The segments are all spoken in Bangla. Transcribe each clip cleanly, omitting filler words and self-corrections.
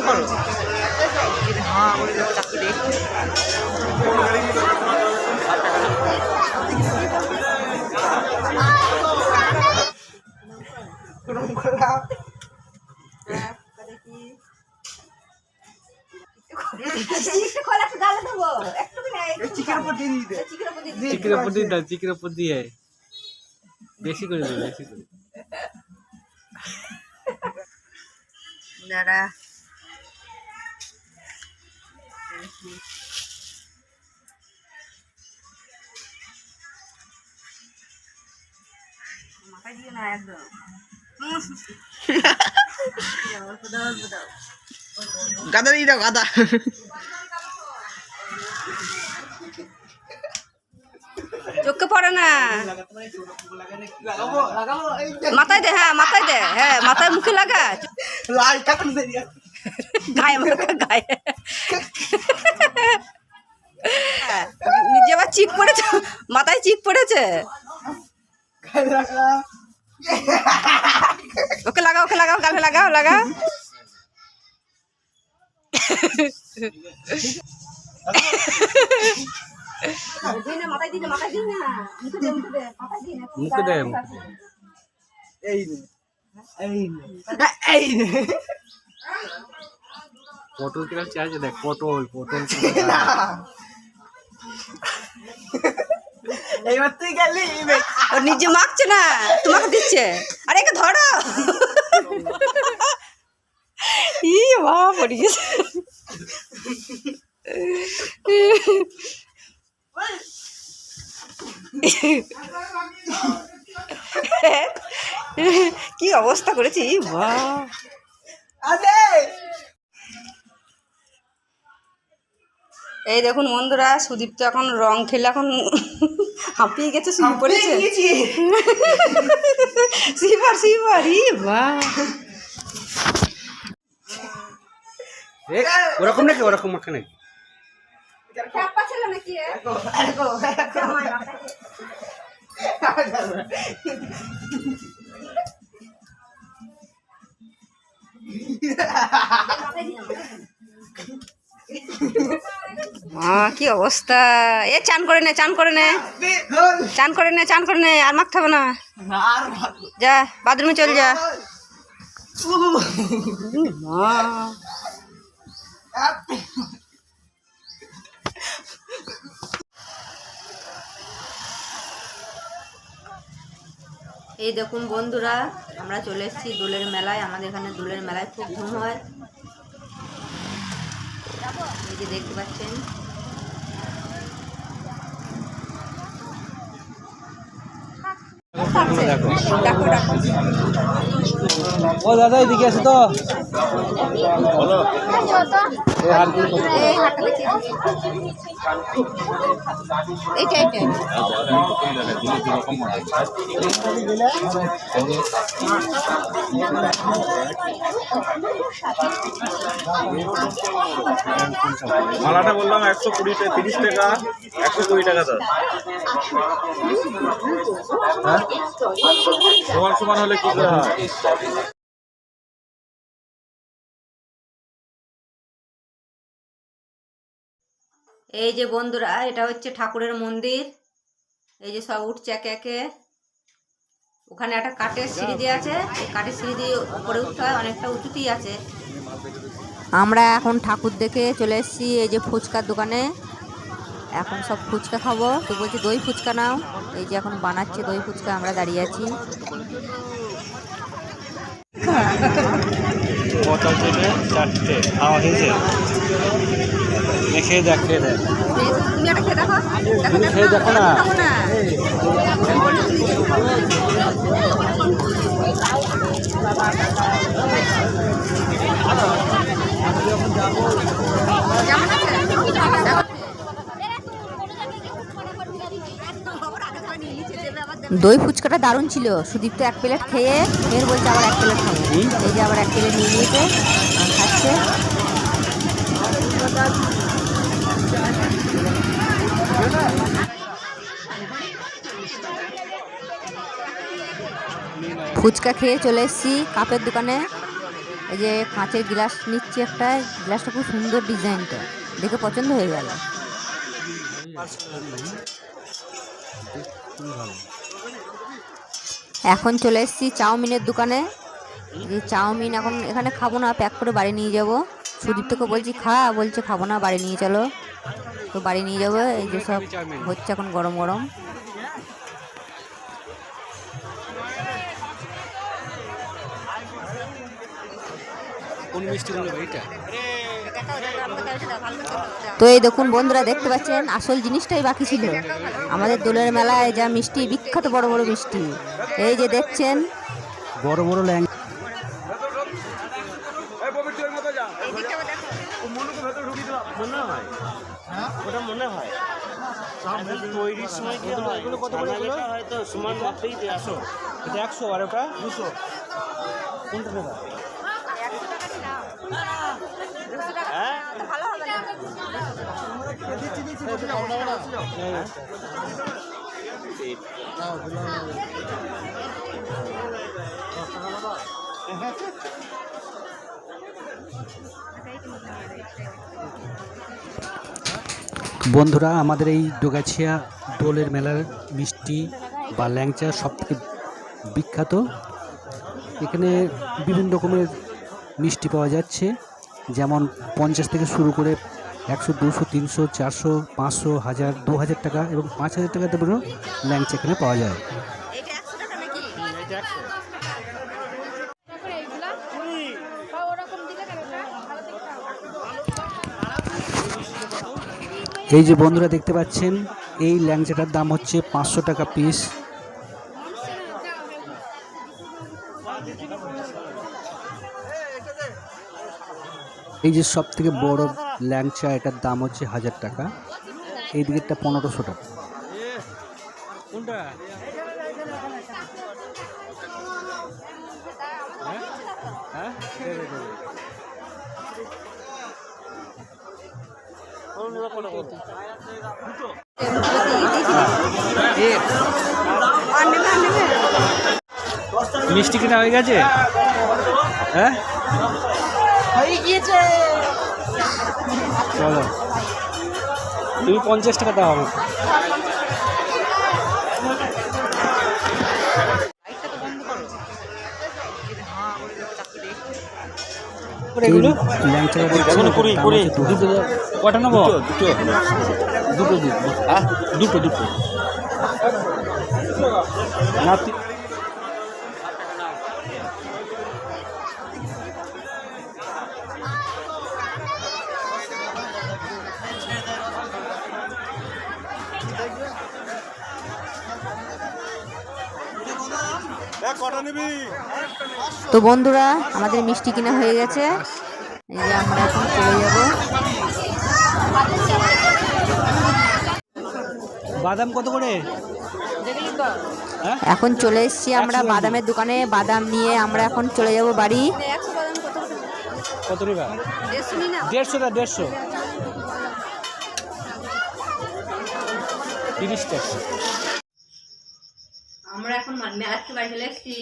করো। হ্যাঁ বলে যাবো চাকরি দেখ। চিকের উপর দিয়ে বেশি করে দেবে, বেশি করে। দাঁড়া মাথায় দিয়ে না একদম গাদা দিয়ে দাও, গাদা। চোখে পড়ে না, মাথায় দে। হ্যাঁ মাথায় দে, হ্যাঁ মাথায় মুখে লাগা। গায়ে গায়ে নিজে আবার চিক পড়েছে, মাথায় চিক পড়েছে। ওকে লাগাও, ওকে লাগাও, গালে লাগাও, লাগাও। মুখে দে। পটল কিনা চাইছে দেখ, পটল পটল। এইবার তুই গেলি, ও নিজে মাখছে না, তোমাকে দিচ্ছে। আরে একে ধরো। ই মা পড়ে গেছে। কি অবস্থা করেছি মা। এই দেখুন বন্ধুরা, সুদীপ তো এখন রং খেলে এখন হাঁপিয়ে গেছে, শুয়ে পড়েছে। শিবার শিবার ই বা ওরকম নাকি, ওরকম মাখা নাকি? কি অবস্থা। এ চান করে নে, চান করে নে, চান করে নে, চান করে নে। আর মাখতে হবে না, যা বাথরুমে চল যা। এই দেখুন বন্ধুরা, আমরা চলে এসেছি দোলের মেলায়। আমাদের এখানে দোলের মেলায় খুব ধুম হয়। এই যে দেখতে পাচ্ছেন, দেখো দেখো। ও দাদা এদিকে আছে তো। এইটা এইটা মালাটা বললাম 120 30 টাকা, 120 টাকা দাও। সমান সমান হলে কি করে হয়? এই যে বন্ধুরা, এটা হচ্ছে ঠাকুরের মন্দির। এই যে সব উঠছে একে একে। ওখানে একটা কাঠের সিঁড়ি দিয়ে আছে, কাঠের সিঁড়ি দিয়ে উপরে উঠতে হয়, অনেকটা উঁচুতেই আছে। আমরা এখন ঠাকুর দেখে চলে এসেছি এই যে ফুচকার দোকানে। এখন সব ফুচকা খাবো। তো বলছি দই ফুচকা নাও। এই যে এখন বানাচ্ছে দই ফুচকা, আমরা দাঁড়িয়ে আছি। বোতল থেকে 4টে খাওয়া হয়েছে। খেয়ে দেখ, খেয়ে দেখ, তুমি একটা খেয়ে দেখো, তুমি খেয়ে দেখো না। দই ফুচকাটা দারুণ ছিল। সুদীপ তো 1 প্লেট খেয়ে ফের বলছে আবার 1 প্লেট খাবো। এই যে আবার 1 প্লেট নিয়ে নিয়েছে, খাচ্ছে। ফুচকা খেয়ে চলে এসেছি কাপের দোকানে। এই যে কাঁচের গ্লাস নিচ্ছি একটা, গ্লাসটা খুব সুন্দর, ডিজাইনটা দেখে পছন্দ হয়ে গেল। এখন চলে এসেছি চাউমিনের দোকানে। যে চাউমিন এখন এখানে খাবো না, প্যাক করে বাড়ি নিয়ে যাব। সুদীপ্তকে বলছি খা, বলছে খাবো না, বাড়ি নিয়ে চলো। তো বাড়ি নিয়ে যাবো। এই যে সব হচ্ছে এখন গরম গরম। কোন মিষ্টি গুলো এইটা? তো এই দেখুন বন্ধুরা, দেখতে পাচ্ছেন আসল জিনিসটাই বাকি ছিল। আমাদের দোলের মেলায় যা মিষ্টি, বিখ্যাত বড় বড় মিষ্টি, এই যে দেখছেন বড় বড় ল্যাং। ওটা মনে হয় তৈরির সময় কি হয়, হয়তো সমান মাপেই দিয়ে আসো। এটা 100 আর ওটা 200। কোনটা নেবা? হ্যাঁ বন্ধুরা, আমাদের এই ডোগাছিয়া দোলের মেলার মিষ্টি বা ল্যাংচা সবথেকে বিখ্যাত। এখানে বিভিন্ন রকমের মিষ্টি পাওয়া যাচ্ছে, যেমন 50 থেকে শুরু করে 100, 200, 300, 400, 500, 1000, 2000 টাকা এবং 5000 টাকা দামেরও ল্যাংচা এখানে পাওয়া যায়। এই যে বন্ধুরা দেখতে পাচ্ছেন, এই ল্যাংচাটার দাম হচ্ছে 500 টাকা পিস। এই যে সব থেকে বড় ল্যাংচা, এটার দাম হচ্ছে 1000 টাকা। এই দিকেরটা 1500 টাকা। কোনটা? হ্যাঁ মিষ্টি কিনা হয়ে গেছে? হ্যাঁ হয়ে গিয়েছে। চলো, তুমি 50 টাকা দাও আমাকে। এগুলো ল্যাংচাটা দুটো কটা নেবো? দুটো দুটো দুটো না। তো বন্ধুরা, আমাদের মিষ্টি কিনা হয়ে গেছে। এই যে আমরা এখন চলে যাব। বাদাম কত করে? এখন চলে এসেছি আমরা বাদামের দোকানে। বাদাম নিয়ে আমরা এখন চলে যাব বাড়ি। কত টাকা? 150 টাকা। 150, 30 টাকা। আমরা এখন আজকে বাড়ি চলে এসেছি।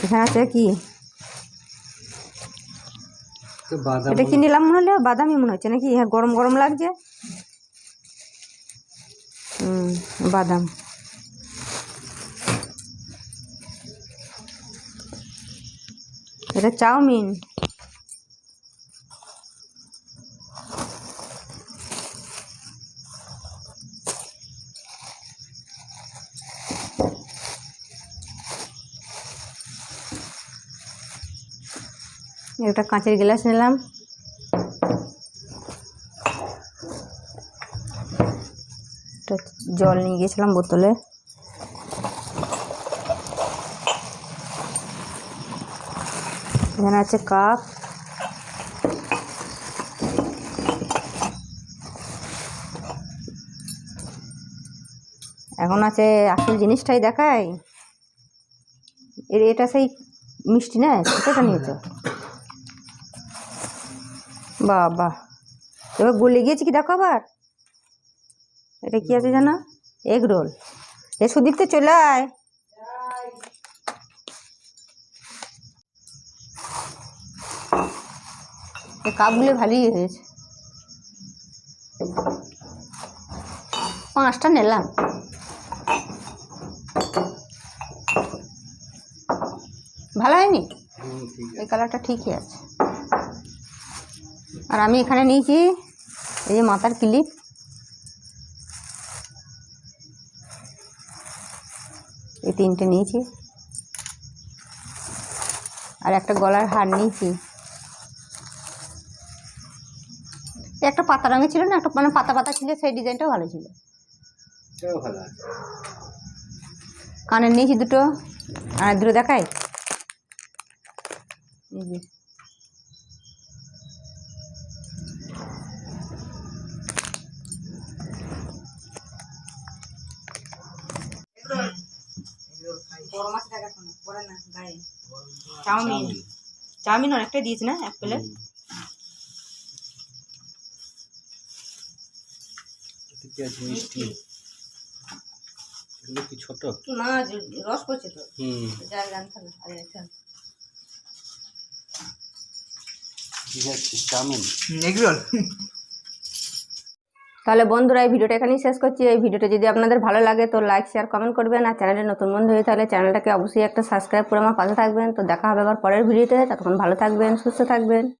এখানে আছে কি? এটা কি নিলাম মনে হলো? বাদামই মনে হচ্ছে নাকি? হ্যাঁ, গরম গরম লাগছে। বাদাম। এটা চাউমিন। একটা কাঁচের গ্লাস নিলাম। জল নিয়ে গেছিলাম বোতলে। এখানে আছে কাপ। এখন আছে আসল জিনিসটাই দেখাই। এটা সেই মিষ্টি না, ছোটটা নিয়েছো? বাবা, এবার গলে গিয়েছে কি দেখো আবার। এটা কি আছে জানো? Egg roll. সুদীপ তো চলে আয়। এই কাপগুলো ভালোই হয়েছে। 5টা নিলাম। ভালো হয়নি? এই কালারটা ঠিকই আছে। আর আমি এখানে নিয়েছি এই যে মাথার ক্লিপ, এই 3টে নিয়েছি, আর একটা গলার হার নিয়েছি। একটা পাতা রঙের ছিল না, একটা মানে পাতা পাতা ছিল, সেই ডিজাইনটাও ভালো ছিল। ভালো আছে। কানের নিয়েছি 2টো, আর 2টো দেখাই। এই যে বড় মাছ দেখা কোনো পড়ে না গায়ে। চাউমিন অনেকটা দিয়েছে না, 1 প্লেট। মিষ্টি এগুলো কি ছোট? কি মাছ রস পড়ছে তো, যাই রান থাকবে। Chowmein egg roll. তাহলে বন্ধুরা এই ভিডিওটা এখানেই শেষ করছি। এই ভিডিওটা যদি আপনাদের ভালো লাগে তো লাইক শেয়ার কমেন্ট করবেন, আর চ্যানেলে নতুন বন্ধু হয়ে তাহলে চ্যানেলটাকে অবশ্যই একটা সাবস্ক্রাইব করে আমার পাশে থাকবেন। তো দেখা হবে আবার পরের ভিডিওতে, ততক্ষণ ভালো থাকবেন, সুস্থ থাকবেন।